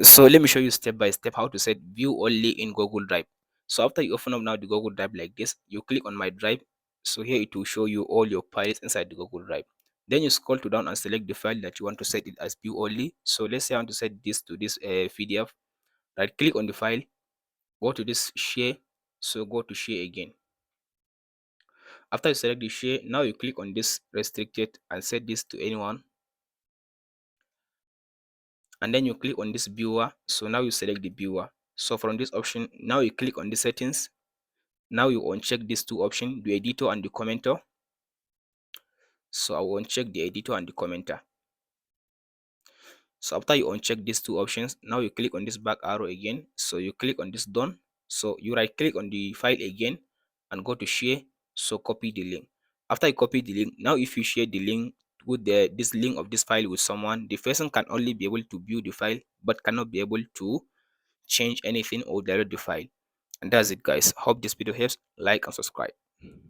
So let me show you step by step how to set view only in Google Drive. So after you open up now the Google Drive like this, you click on my drive. So here it will show you all your files inside the Google Drive. Then you scroll to down and select the file that you want to set it as view only. So let's say I want to set this to this PDF. Right click on the file, go to this share. So go to share again. After you select the share, now you click on this restricted and set this to anyone. And then you click on this viewer. So now you select the viewer. So from this option, now you click on the settings. Now you uncheck these two options, the editor and the commenter. So I will uncheck the editor and the commenter. So after you uncheck these two options, now you click on this back arrow again. So you click on this done. So you right click on the file again and go to share. So copy the link. After you copy the link, now if you share the link with this link of this file with someone, the person can only be able to view the file but cannot be able to change anything or download the file. And that's it, guys. Hope this video helps. Like and subscribe.